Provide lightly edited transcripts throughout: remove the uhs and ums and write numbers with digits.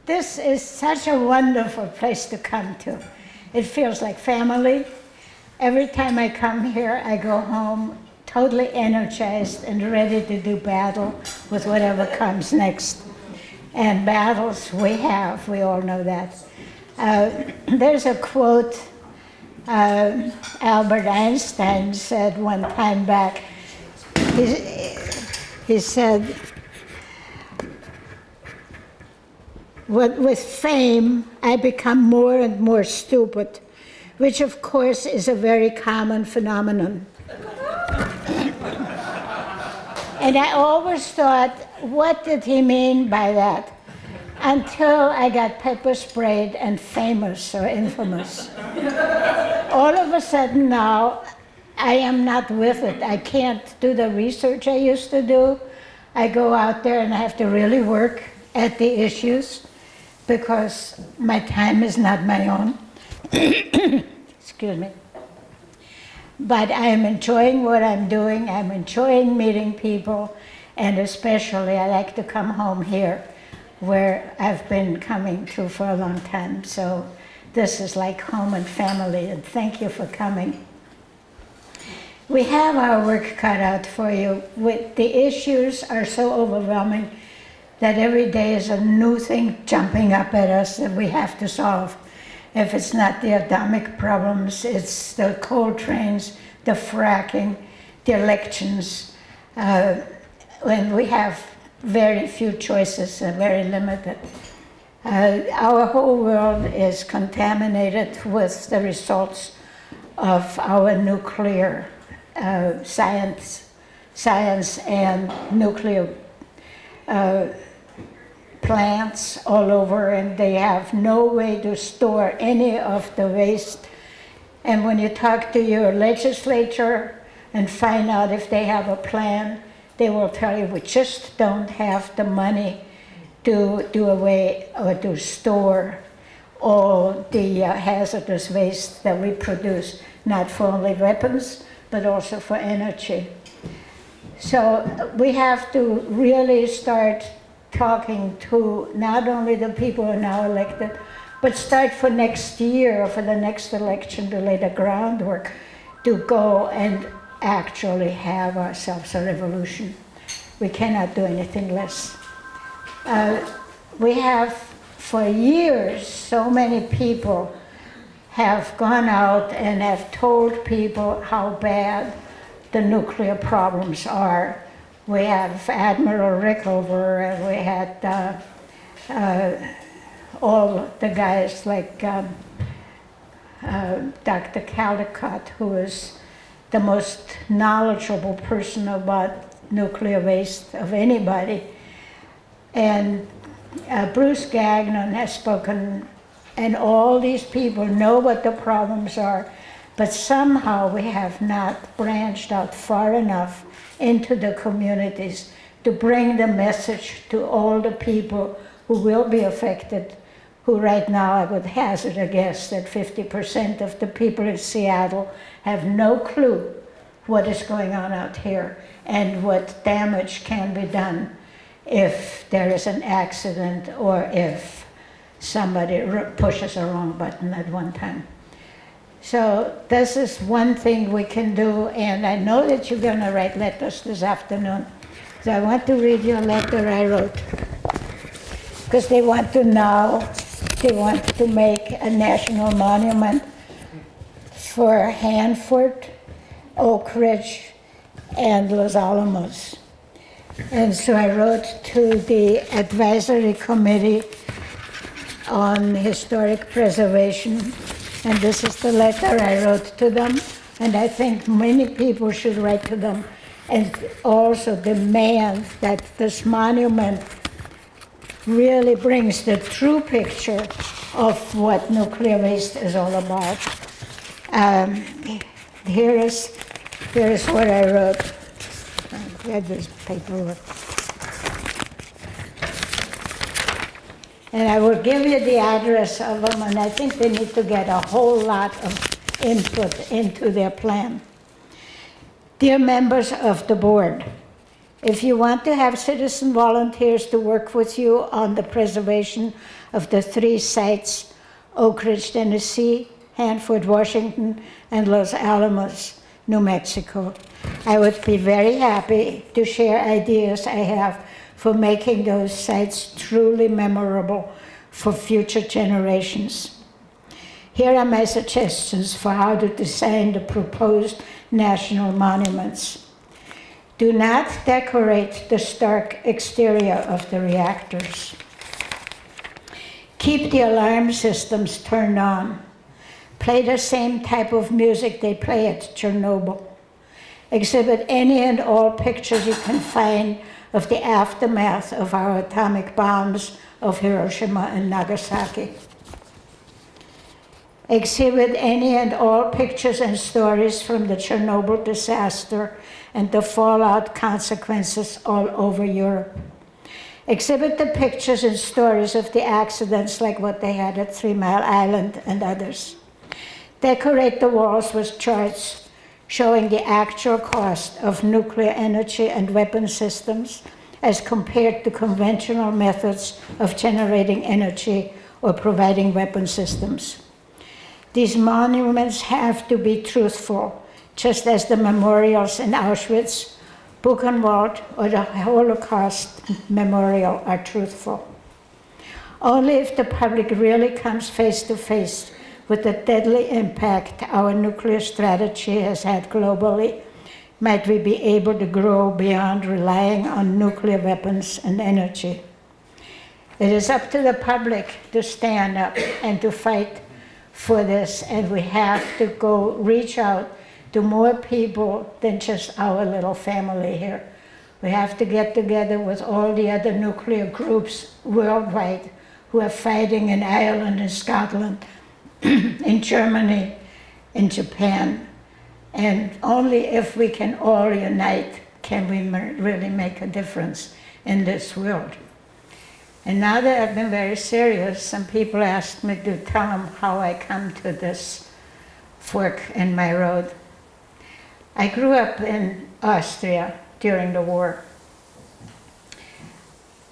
This is such a wonderful place to come to. It feels like family. Every time I come here, I go home totally energized and ready to do battle with whatever comes next. And battles we all know that. There's a quote Albert Einstein said one time back. He said, with fame, I become more and more stupid, which of course is a very common phenomenon. And I always thought, what did he mean by that? Until I got pepper sprayed and famous or infamous. All of a sudden now, I am not with it. I can't do the research I used to do. I go out there and I have to really work at the issues because my time is not my own. Excuse me. But I'm enjoying what I'm doing. I'm enjoying meeting people, and especially I like to come home here where I've been coming to for a long time. So this is like home and family, and thank you for coming. We have our work cut out for you. The issues are so overwhelming that every day is a new thing jumping up at us that we have to solve. If it's not the atomic problems, it's the coal trains, the fracking, the elections, when we have very few choices and very limited. Our whole world is contaminated with the results of our nuclear science and nuclear plants all over, and they have no way to store any of the waste. And when you talk to your legislature and find out if they have a plan, they will tell you, we just don't have the money to do away or to store all the hazardous waste that we produce, not for only weapons, but also for energy. So we have to really start talking to not only the people who are now elected, but start for next year or for the next election to lay the groundwork to go and actually have ourselves a revolution. We cannot do anything less. We have, for years, so many people have gone out and have told people how bad the nuclear problems are. We have Admiral Rickover, and we had all the guys like Dr. Caldecott, who is the most knowledgeable person about nuclear waste of anybody. And Bruce Gagnon has spoken, and all these people know what the problems are, but somehow we have not branched out far enough into the communities to bring the message to all the people who will be affected, who right now I would hazard a guess that 50% of the people in Seattle have no clue what is going on out here and what damage can be done if there is an accident or if somebody pushes a wrong button at one time. So this is one thing we can do, and I know that you're going to write letters this afternoon. So I want to read you a letter I wrote, because they want to know, they want to make a national monument for Hanford, Oak Ridge, and Los Alamos. And so I wrote to the Advisory Committee on Historic Preservation, and this is the letter I wrote to them, and I think many people should write to them and also demand that this monument really brings the true picture of what nuclear waste is all about. Here is what I wrote. I had this paperwork. And I will give you the address of them, and I think they need to get a whole lot of input into their plan. Dear members of the board, If you want to have citizen volunteers to work with you on the preservation of the 3 sites, Oak Ridge, Tennessee, Hanford, Washington, and Los Alamos, New Mexico, I would be very happy to share ideas I have for making those sites truly memorable for future generations. Here are my suggestions for how to design the proposed national monuments. Do not decorate the stark exterior of the reactors. Keep the alarm systems turned on. Play the same type of music they play at Chernobyl. Exhibit any and all pictures you can find of the aftermath of our atomic bombs of Hiroshima and Nagasaki. Exhibit any and all pictures and stories from the Chernobyl disaster and the fallout consequences all over Europe. Exhibit the pictures and stories of the accidents like what they had at 3 Mile Island and others. Decorate the walls with charts showing the actual cost of nuclear energy and weapon systems as compared to conventional methods of generating energy or providing weapon systems. These monuments have to be truthful, just as the memorials in Auschwitz, Buchenwald, or the Holocaust Memorial are truthful. Only if the public really comes face to face with the deadly impact our nuclear strategy has had globally, might we be able to grow beyond relying on nuclear weapons and energy. It is up to the public to stand up and to fight for this, and we have to go reach out to more people than just our little family here. We have to get together with all the other nuclear groups worldwide who are fighting in Ireland and Scotland, in Germany, in Japan. And only if we can all unite can we really make a difference in this world. And now that I've been very serious, some people asked me to tell them how I come to this fork in my road. I grew up in Austria during the war.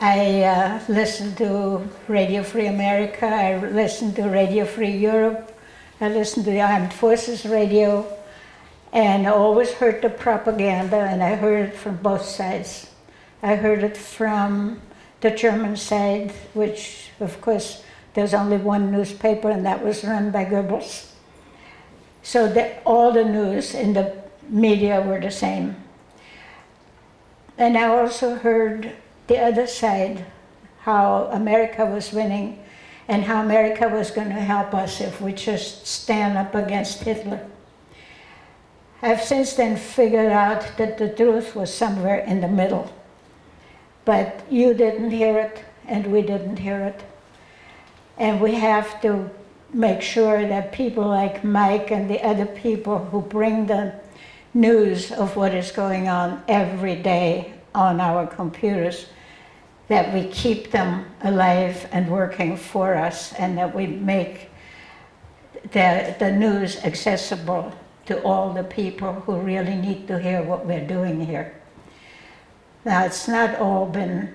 I listened to Radio Free America, I listened to Radio Free Europe, I listened to the Armed Forces Radio, and I always heard the propaganda, and I heard it from both sides. I heard it from the German side, which, of course, there's only one newspaper, and that was run by Goebbels. So that all the news in the media were the same. And I also heard the other side, how America was winning and how America was going to help us if we just stand up against Hitler. I've since then figured out that the truth was somewhere in the middle. But you didn't hear it, and we didn't hear it. And we have to make sure that people like Mike and the other people who bring the news of what is going on every day on our computers, that we keep them alive and working for us, and that we make the news accessible to all the people who really need to hear what we're doing here. Now, it's not all been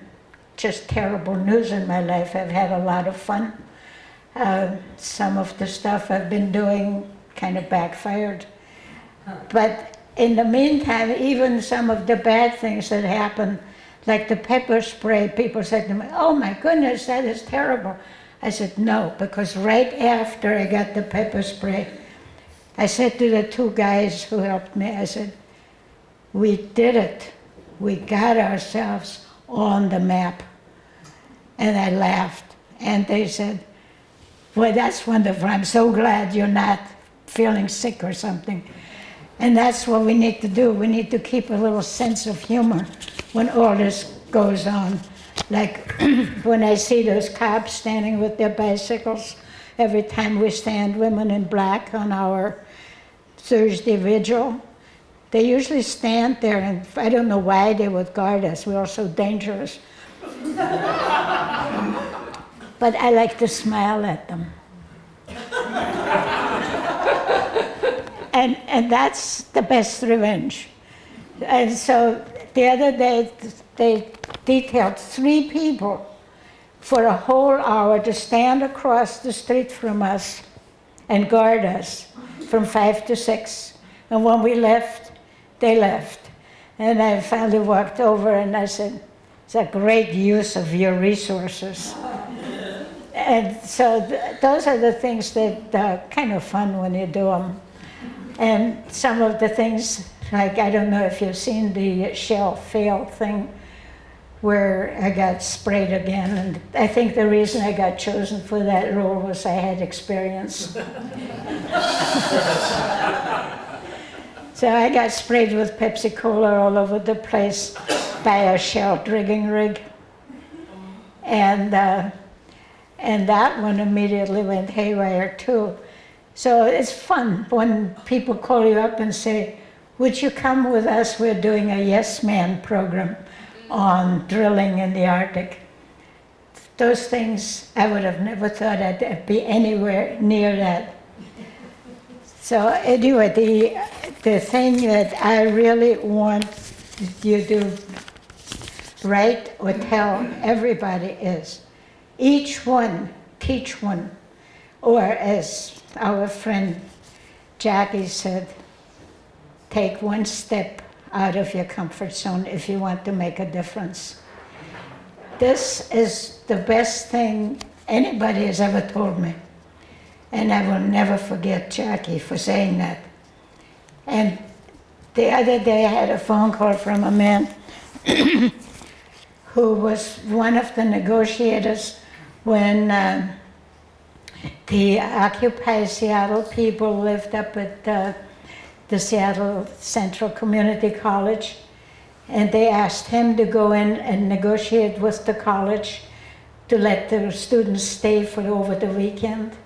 just terrible news in my life. I've had a lot of fun. Some of the stuff I've been doing kind of backfired. But in the meantime, even some of the bad things that happened, like the pepper spray, people said to me, "Oh my goodness, that is terrible." I said, "No," because right after I got the pepper spray, I said to the 2 guys who helped me, I said, "We did it. We got ourselves on the map." And I laughed. And they said, "Boy, that's wonderful. I'm so glad you're not feeling sick or something." And that's what we need to do. We need to keep a little sense of humor when all this goes on. Like when I see those cops standing with their bicycles, every time we stand, Women in Black, on our Thursday vigil, they usually stand there, and I don't know why they would guard us. We're all so dangerous. But I like to smile at them. And that's the best revenge. And so the other day, they detailed 3 people for a whole hour to stand across the street from us and guard us from 5 to 6. And when we left, they left. And I finally walked over and I said, it's a great use of your resources. And so those are the things that are kind of fun when you do them. And some of the things, like, I don't know if you've seen the shell fail thing, where I got sprayed again. And I think the reason I got chosen for that role was I had experience. So I got sprayed with Pepsi Cola all over the place by a shell rigging rig. And that one immediately went haywire too. So it's fun when people call you up and say, would you come with us? We're doing a Yes Man program on drilling in the Arctic. Those things, I would have never thought I'd be anywhere near that. So anyway, the thing that I really want you to write or tell everybody is, each one, teach one. Or as our friend Jackie said, take one step out of your comfort zone if you want to make a difference. This is the best thing anybody has ever told me. And I will never forget Jackie for saying that. And the other day I had a phone call from a man who was one of the negotiators when the Occupy Seattle people lived up at the Seattle Central Community College, and they asked him to go in and negotiate with the college to let the students stay for over the weekend.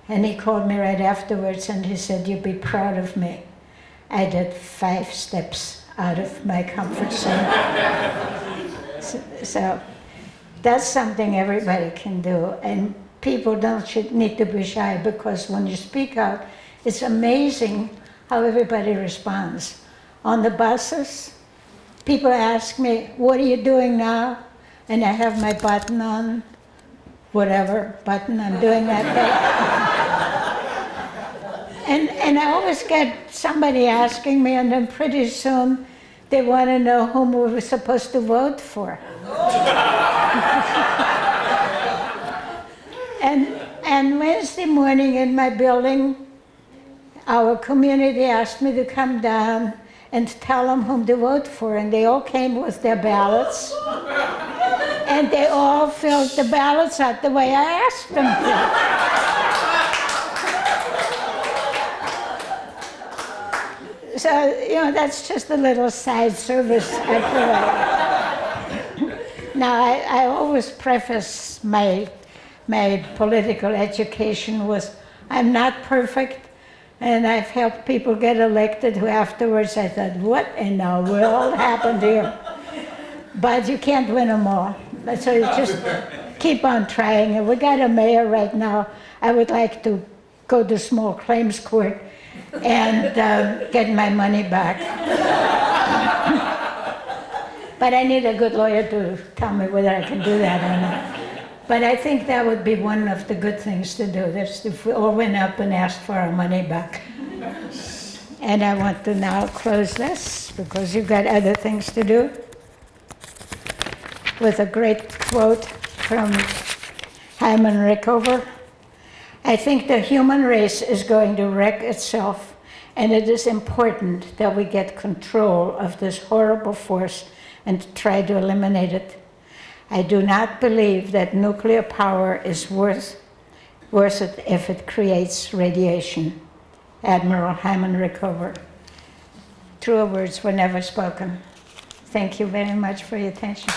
And he called me right afterwards and he said, you'd be proud of me. I did 5 steps out of my comfort zone. So that's something everybody can do. And people should need to be shy, because when you speak out, it's amazing how everybody responds. On the buses, people ask me, what are you doing now? And I have my button on, whatever button I'm doing that day. And I always get somebody asking me, and then pretty soon they want to know whom we were supposed to vote for. And Wednesday morning in my building, our community asked me to come down and tell them whom to vote for, and they all came with their ballots. And they all filled the ballots out the way I asked them to. So, that's just a little side service I provide. Now, I always preface my political education with, I'm not perfect, and I've helped people get elected who afterwards I thought, what in the world happened here? But you can't win them all. So you just keep on trying. And we got a mayor right now. I would like to go to small claims court and get my money back. But I need a good lawyer to tell me whether I can do that or not. But I think that would be one of the good things to do, that's if we all went up and asked for our money back. And I want to now close this, because you've got other things to do, with a great quote from Hyman Rickover. I think the human race is going to wreck itself, and it is important that we get control of this horrible force and try to eliminate it. I do not believe that nuclear power is worth it if it creates radiation. Admiral Hyman Rickover. Truer words were never spoken. Thank you very much for your attention.